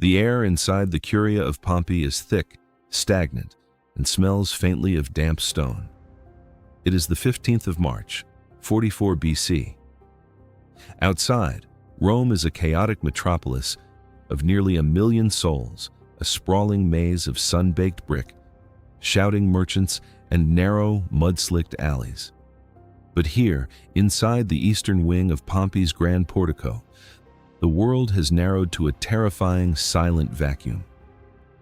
The air inside the Curia of Pompey is thick, stagnant, and smells faintly of damp stone. It is the 15th of March, 44 BC. Outside, Rome is a chaotic metropolis of nearly 1 million souls, a sprawling maze of sun-baked brick, shouting merchants, and narrow, mud-slicked alleys. But here, inside the eastern wing of Pompey's grand portico, the world has narrowed to a terrifying, silent vacuum.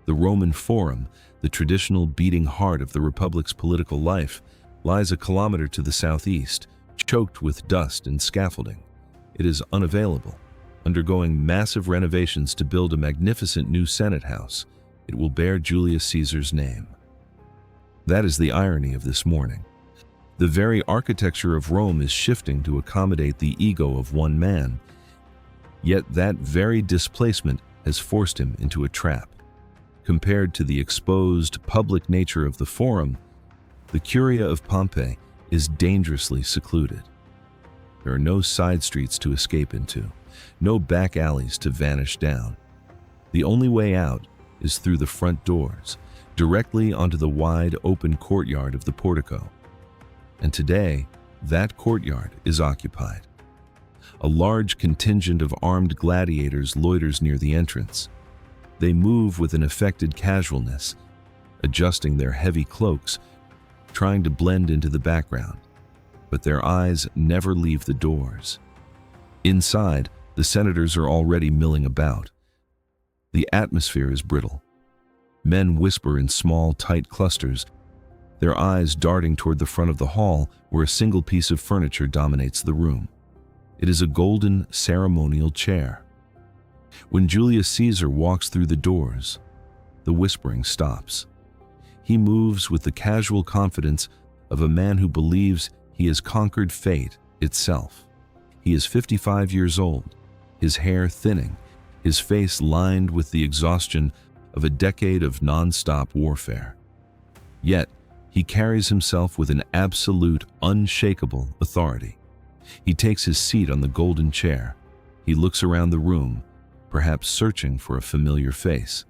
The Roman Forum, the traditional beating heart of the Republic's political life, lies a kilometer to the southeast, choked with dust and scaffolding. It is unavailable, undergoing massive renovations to build a magnificent new Senate house. It will bear Julius Caesar's name. That is the irony of this morning. The very architecture of Rome is shifting to accommodate the ego of one man, yet that very displacement has forced him into a trap. Compared to the exposed public nature of the Forum, the Curia of Pompey is dangerously secluded. There are no side streets to escape into, no back alleys to vanish down. The only way out is through the front doors, directly onto the wide open courtyard of the portico. And today, that courtyard is occupied. A large contingent of armed gladiators loiters near the entrance. They move with an affected casualness, adjusting their heavy cloaks, trying to blend into the background, but their eyes never leave the doors. Inside, the senators are already milling about. The atmosphere is brittle. Men whisper in small, tight clusters, their eyes darting toward the front of the hall where a single piece of furniture dominates the room. It is a golden ceremonial chair. When Julius Caesar walks through the doors, the whispering stops. He moves with the casual confidence of a man who believes he has conquered fate itself. He is 55 years old, his hair thinning, his face lined with the exhaustion of a decade of non-stop warfare. Yet, he carries himself with an absolute, unshakable authority. He takes his seat on the golden chair. He looks around the room, perhaps searching for a familiar face.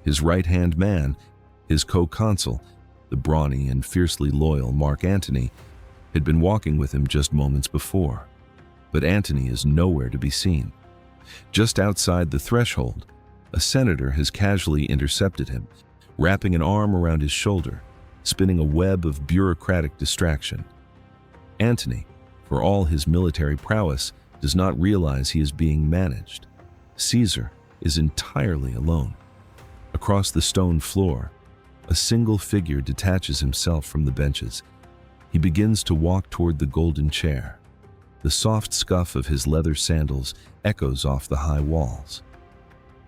His right-hand man, his co-consul, the brawny and fiercely loyal Mark Antony, had been walking with him just moments before. But Antony is nowhere to be seen. Just outside the threshold, a senator has casually intercepted him, wrapping an arm around his shoulder, spinning a web of bureaucratic distraction. Antony, for all his military prowess, does not realize he is being managed. Caesar is entirely alone. Across the stone floor, a single figure detaches himself from the benches. He begins to walk toward the golden chair. The soft scuff of his leather sandals echoes off the high walls.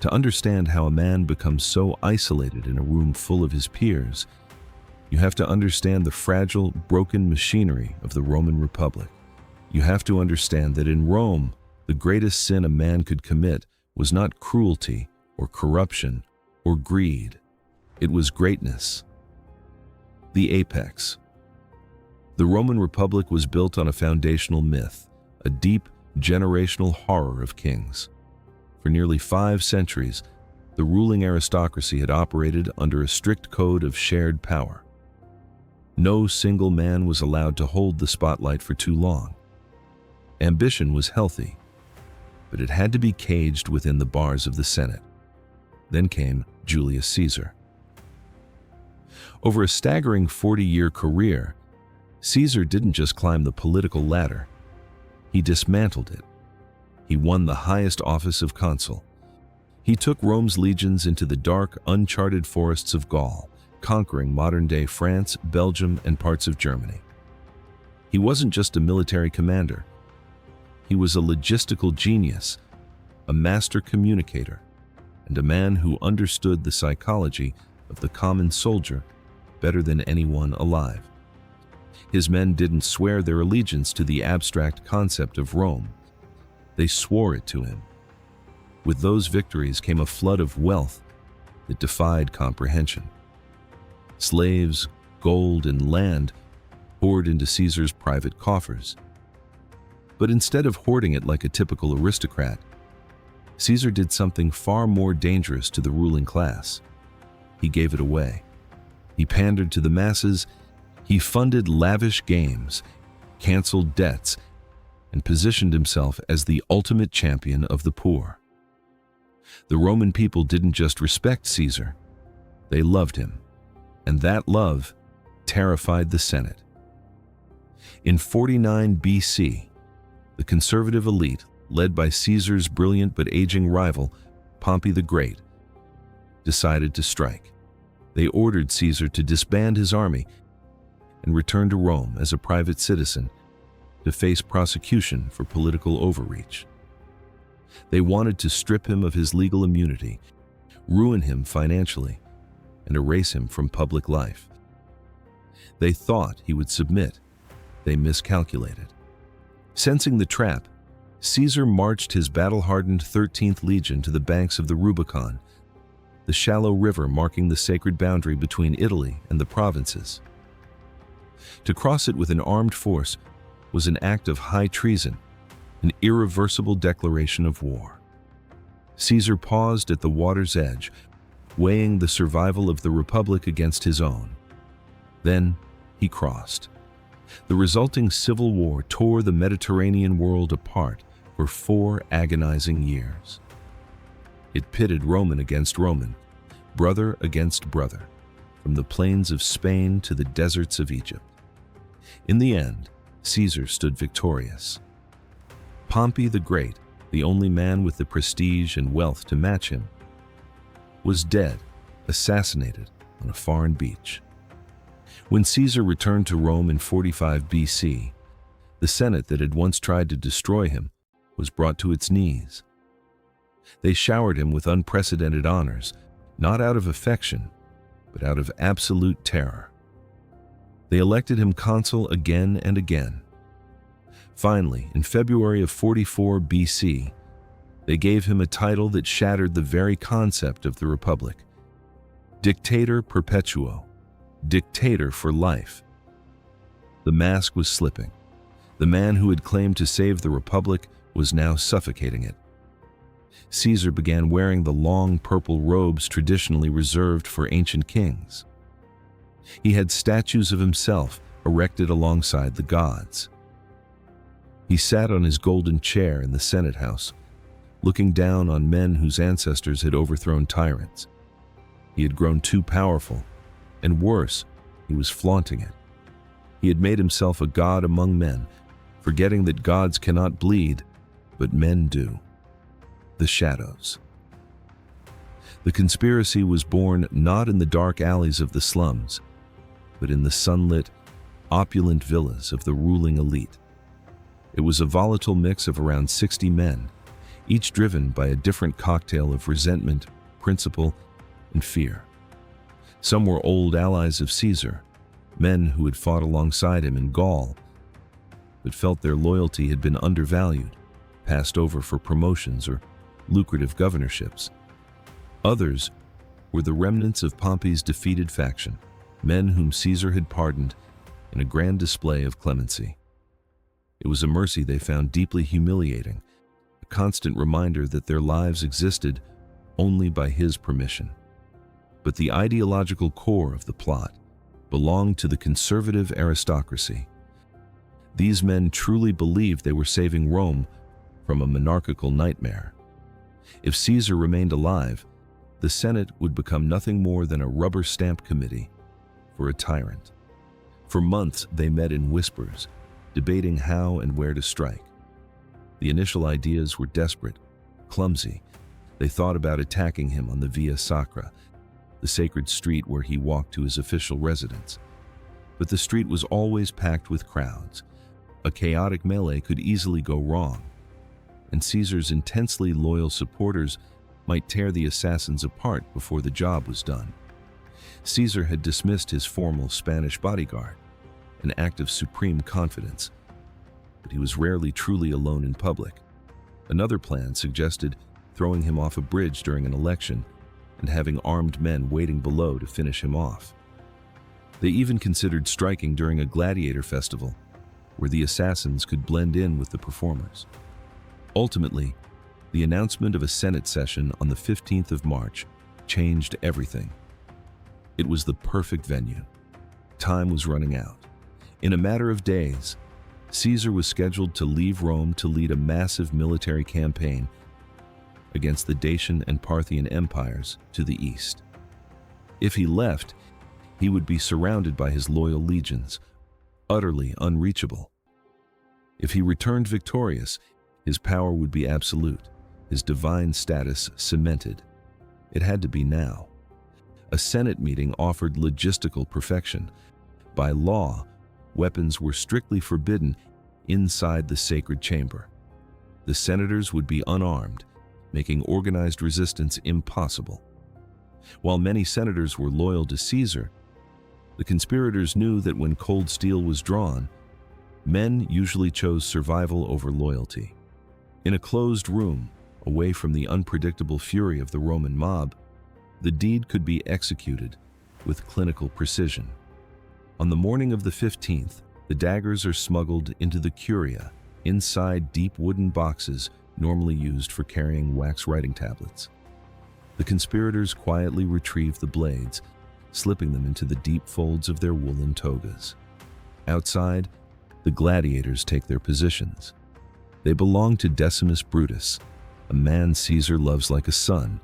To understand how a man becomes so isolated in a room full of his peers, you have to understand the fragile, broken machinery of the Roman Republic. You have to understand that in Rome, the greatest sin a man could commit was not cruelty or corruption or greed. It was greatness. The apex. The Roman Republic was built on a foundational myth, a deep, generational horror of kings. For nearly 5 centuries, the ruling aristocracy had operated under a strict code of shared power. No single man was allowed to hold the spotlight for too long. Ambition was healthy, but it had to be caged within the bars of the Senate. Then came Julius Caesar. Over a staggering 40-year career, Caesar didn't just climb the political ladder, he dismantled it. He won the highest office of consul. He took Rome's legions into the dark, uncharted forests of Gaul, conquering modern-day France, Belgium, and parts of Germany. He wasn't just a military commander. He was a logistical genius, a master communicator, and a man who understood the psychology of the common soldier better than anyone alive. His men didn't swear their allegiance to the abstract concept of Rome. They swore it to him. With those victories came a flood of wealth that defied comprehension. Slaves, gold, and land poured into Caesar's private coffers. But instead of hoarding it like a typical aristocrat, Caesar did something far more dangerous to the ruling class. He gave it away. He pandered to the masses, he funded lavish games, canceled debts, and positioned himself as the ultimate champion of the poor. The Roman people didn't just respect Caesar, they loved him, and that love terrified the Senate. In 49 BC, the conservative elite, led by Caesar's brilliant but aging rival, Pompey the Great, decided to strike. They ordered Caesar to disband his army and return to Rome as a private citizen to face prosecution for political overreach. They wanted to strip him of his legal immunity, ruin him financially, and erase him from public life. They thought he would submit. They miscalculated. Sensing the trap, Caesar marched his battle-hardened 13th Legion to the banks of the Rubicon, the shallow river marking the sacred boundary between Italy and the provinces. To cross it with an armed force was an act of high treason, an irreversible declaration of war. Caesar paused at the water's edge, weighing the survival of the Republic against his own. Then he crossed. The resulting civil war tore the Mediterranean world apart for 4 agonizing years. It pitted Roman against Roman, brother against brother, from the plains of Spain to the deserts of Egypt. In the end, Caesar stood victorious. Pompey the Great, the only man with the prestige and wealth to match him, was dead, assassinated on a foreign beach. When Caesar returned to Rome in 45 BC, the Senate that had once tried to destroy him was brought to its knees. They showered him with unprecedented honors, not out of affection, but out of absolute terror. They elected him consul again and again. Finally, in February of 44 BC, they gave him a title that shattered the very concept of the Republic: Dictator Perpetuo, Dictator for life. The mask was slipping. The man who had claimed to save the Republic was now suffocating it. Caesar began wearing the long purple robes traditionally reserved for ancient kings. He had statues of himself erected alongside the gods. He sat on his golden chair in the Senate House, looking down on men whose ancestors had overthrown tyrants. He had grown too powerful, and worse, he was flaunting it. He had made himself a god among men, forgetting that gods cannot bleed, but men do. The shadows. The conspiracy was born not in the dark alleys of the slums, but in the sunlit, opulent villas of the ruling elite. It was a volatile mix of around 60 men, each driven by a different cocktail of resentment, principle, and fear. Some were old allies of Caesar, men who had fought alongside him in Gaul, but felt their loyalty had been undervalued, passed over for promotions or lucrative governorships. Others were the remnants of Pompey's defeated faction, men whom Caesar had pardoned in a grand display of clemency. It was a mercy they found deeply humiliating, a constant reminder that their lives existed only by his permission. But the ideological core of the plot belonged to the conservative aristocracy. These men truly believed they were saving Rome from a monarchical nightmare. If Caesar remained alive, the Senate would become nothing more than a rubber stamp committee for a tyrant. For months, they met in whispers, debating how and where to strike. The initial ideas were desperate, clumsy. They thought about attacking him on the Via Sacra, the sacred street where he walked to his official residence. But the street was always packed with crowds. A chaotic melee could easily go wrong, and Caesar's intensely loyal supporters might tear the assassins apart before the job was done. Caesar had dismissed his formal Spanish bodyguard, an act of supreme confidence, but he was rarely truly alone in public. Another plan suggested throwing him off a bridge during an election and having armed men waiting below to finish him off. They even considered striking during a gladiator festival, where the assassins could blend in with the performers. Ultimately, The announcement of a Senate session on the 15th of March changed everything. It was the perfect venue. Time was running out. In a matter of days, Caesar was scheduled to leave Rome to lead a massive military campaign against the Dacian and Parthian empires to the east. If he left, he would be surrounded by his loyal legions, utterly unreachable. If he returned victorious, his power would be absolute, his divine status cemented. It had to be now. A Senate meeting offered logistical perfection. By law, weapons were strictly forbidden inside the sacred chamber. The senators would be unarmed, making organized resistance impossible. While many senators were loyal to Caesar, the conspirators knew that when cold steel was drawn, men usually chose survival over loyalty. In a closed room, away from the unpredictable fury of the Roman mob, the deed could be executed with clinical precision. On the morning of the 15th, the daggers are smuggled into the curia, inside deep wooden boxes normally used for carrying wax writing tablets. The conspirators quietly retrieve the blades, slipping them into the deep folds of their woolen togas. Outside, the gladiators take their positions. They belong to Decimus Brutus, a man Caesar loves like a son,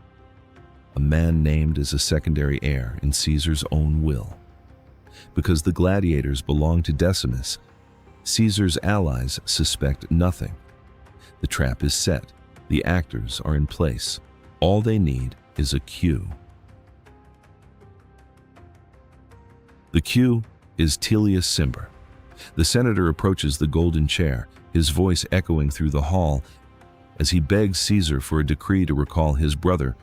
a man named as a secondary heir in Caesar's own will. Because the gladiators belong to Decimus, Caesar's allies suspect nothing. The trap is set. The actors are in place. All they need is a cue. The cue is Julius Caesar. The senator approaches the golden chair, his voice echoing through the hall as he begs Caesar for a decree to recall his brother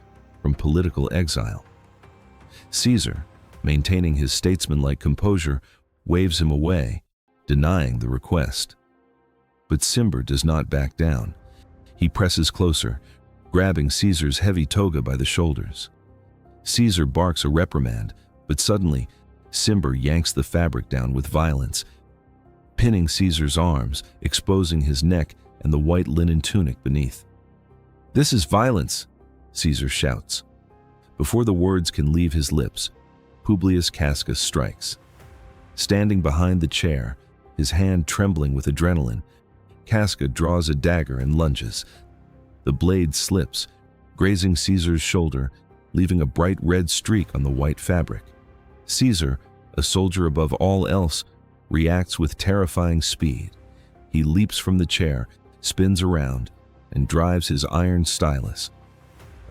from political exile. Caesar, maintaining his statesmanlike composure, waves him away, denying the request. But Caesar does not back down. He presses closer, grabbing Caesar's heavy toga by the shoulders. Caesar barks a reprimand, but suddenly, Caesar yanks the fabric down with violence, pinning Caesar's arms, exposing his neck and the white linen tunic beneath. "This is violence," Caesar shouts. Before the words can leave his lips, Publius Casca strikes. Standing behind the chair, his hand trembling with adrenaline, Casca draws a dagger and lunges. The blade slips, grazing Caesar's shoulder, leaving a bright red streak on the white fabric. Caesar, a soldier above all else, reacts with terrifying speed. He leaps from the chair, spins around, and drives his iron stylus,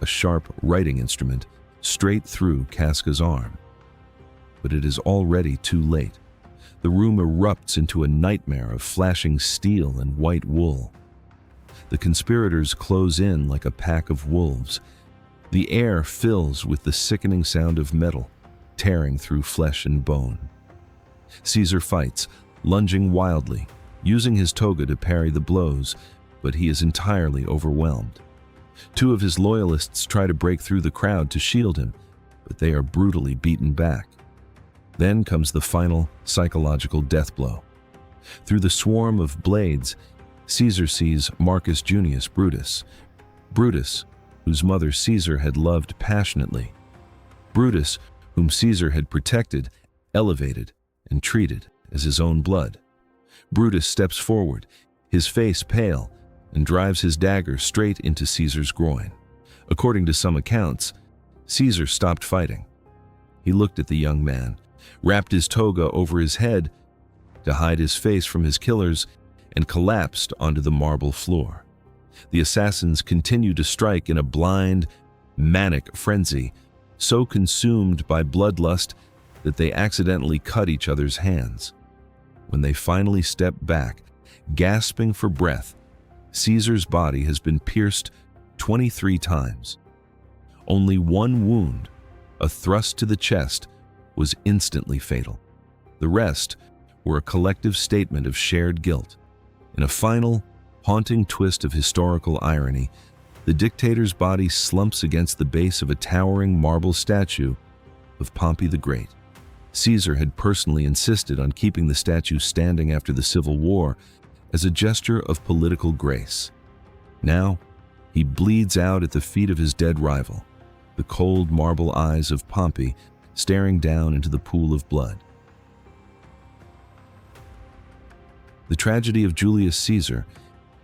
a sharp writing instrument, straight through Casca's arm. But it is already too late. The room erupts into a nightmare of flashing steel and white wool. The conspirators close in like a pack of wolves. The air fills with the sickening sound of metal tearing through flesh and bone. Caesar fights, lunging wildly, using his toga to parry the blows, but he is entirely overwhelmed. Two of his loyalists try to break through the crowd to shield him, but they are brutally beaten back. Then comes the final psychological death blow. Through the swarm of blades, Caesar sees Marcus Junius Brutus. Brutus, whose mother Caesar had loved passionately. Brutus, whom Caesar had protected, elevated, and treated as his own blood. Brutus steps forward, his face pale, and drives his dagger straight into Caesar's groin. According to some accounts, Caesar stopped fighting. He looked at the young man, wrapped his toga over his head to hide his face from his killers, and collapsed onto the marble floor. The assassins continued to strike in a blind, manic frenzy, so consumed by bloodlust that they accidentally cut each other's hands. When they finally step back, gasping for breath, Caesar's body has been pierced 23 times. Only one wound, a thrust to the chest, was instantly fatal. The rest were a collective statement of shared guilt. In a final, haunting twist of historical irony, the dictator's body slumps against the base of a towering marble statue of Pompey the Great. Caesar had personally insisted on keeping the statue standing after the Civil War as a gesture of political grace. Now, He bleeds out at the feet of his dead rival, the cold marble eyes of Pompey staring down into the pool of blood. The tragedy of Julius Caesar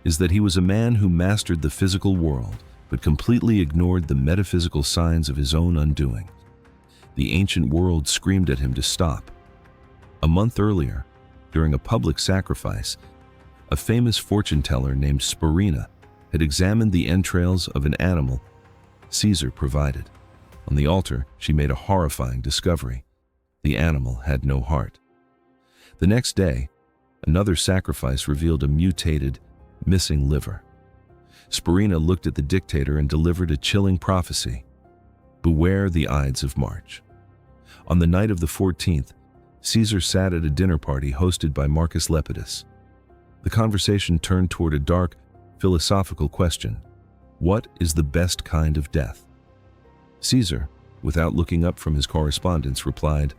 is that he was a man who mastered the physical world, but completely ignored the metaphysical signs of his own undoing. The ancient world screamed at him to stop. A month earlier, during a public sacrifice, a famous fortune teller named Spurina had examined the entrails of an animal Caesar provided. On the altar, she made a horrifying discovery. The animal had no heart. The next day, another sacrifice revealed a mutated, missing liver. Spurina looked at the dictator and delivered a chilling prophecy. Beware the Ides of March. On the night of the 14th, Caesar sat at a dinner party hosted by Marcus Lepidus. The conversation turned toward a dark, philosophical question. What is the best kind of death? Caesar, without looking up from his correspondence, replied,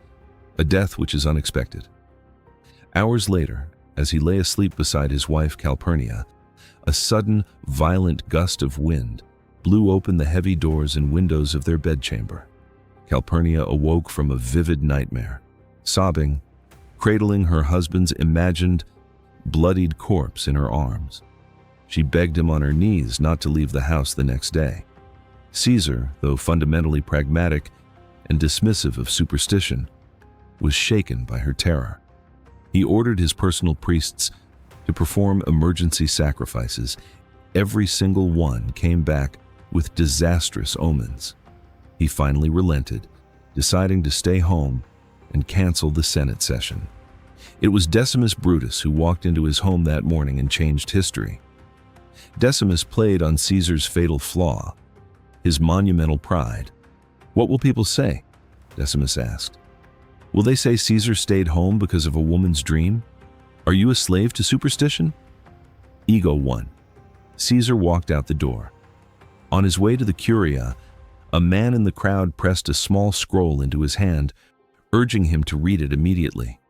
"A death which is unexpected." Hours later, as he lay asleep beside his wife Calpurnia, a sudden, violent gust of wind blew open the heavy doors and windows of their bedchamber. Calpurnia awoke from a vivid nightmare, sobbing, cradling her husband's imagined, bloodied corpse in her arms. She begged him on her knees not to leave the house the next day. Caesar, though fundamentally pragmatic and dismissive of superstition, was shaken by her terror. He ordered his personal priests to perform emergency sacrifices. Every single one came back with disastrous omens. He finally relented, deciding to stay home and cancel the Senate session. It was Decimus Brutus who walked into his home that morning and changed history. Decimus played on Caesar's fatal flaw, his monumental pride. "What will people say?" Decimus asked. "Will they say Caesar stayed home because of a woman's dream? Are you a slave to superstition?" Ego won. Caesar walked out the door. On his way to the Curia, a man in the crowd pressed a small scroll into his hand, urging him to read it immediately.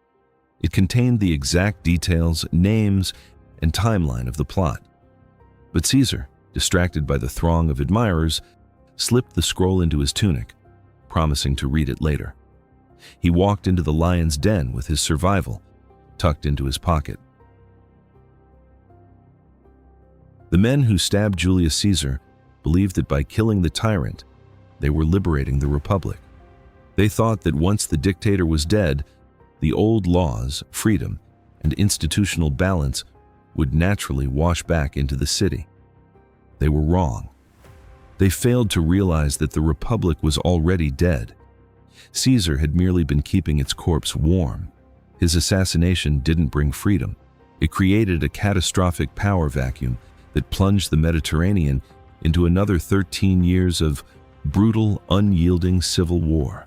It contained the exact details, names, and timeline of the plot. But Caesar, distracted by the throng of admirers, slipped the scroll into his tunic, promising to read it later. He walked into the lion's den with his survival tucked into his pocket. The men who stabbed Julius Caesar believed that by killing the tyrant, they were liberating the republic. They thought that once the dictator was dead, the old laws, freedom, and institutional balance would naturally wash back into the city. They were wrong. They failed to realize that the republic was already dead. Caesar had merely been keeping its corpse warm. His assassination didn't bring freedom. It created a catastrophic power vacuum that plunged the Mediterranean into another 13 years of brutal, unyielding civil war.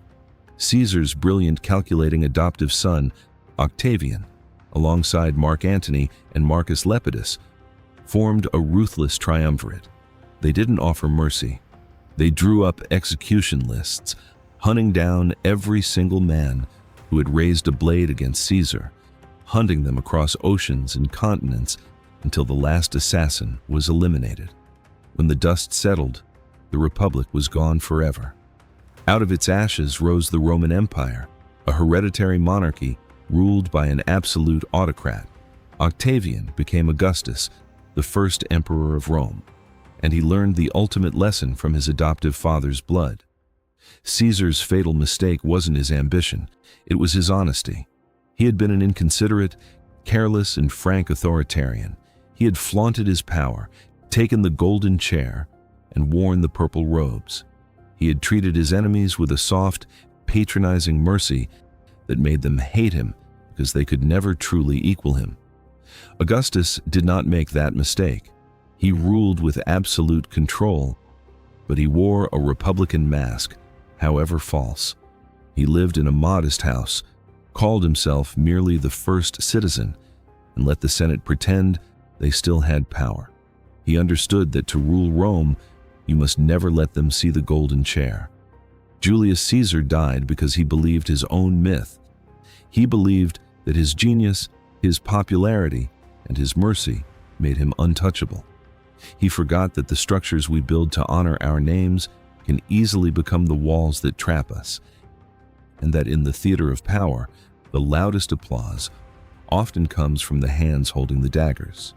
Caesar's brilliant calculating adoptive son, Octavian, alongside Mark Antony and Marcus Lepidus, formed a ruthless triumvirate. They didn't offer mercy. They drew up execution lists, hunting down every single man who had raised a blade against Caesar, hunting them across oceans and continents until the last assassin was eliminated. When the dust settled, the Republic was gone forever. Out of its ashes rose the Roman Empire, a hereditary monarchy ruled by an absolute autocrat. Octavian became Augustus, the first emperor of Rome, and he learned the ultimate lesson from his adoptive father's blood. Caesar's fatal mistake wasn't his ambition, it was his honesty. He had been an inconsiderate, careless, and frank authoritarian. He had flaunted his power, taken the golden chair, and worn the purple robes. He had treated his enemies with a soft, patronizing mercy that made them hate him because they could never truly equal him. Augustus did not make that mistake. He ruled with absolute control, but he wore a republican mask, however false. He lived in a modest house, called himself merely the first citizen, and let the Senate pretend they still had power. He understood that to rule Rome, you must never let them see the golden chair. Julius Caesar died because he believed his own myth. He believed that his genius, his popularity, and his mercy made him untouchable. He forgot that the structures we build to honor our names can easily become the walls that trap us, and that in the theater of power, the loudest applause often comes from the hands holding the daggers.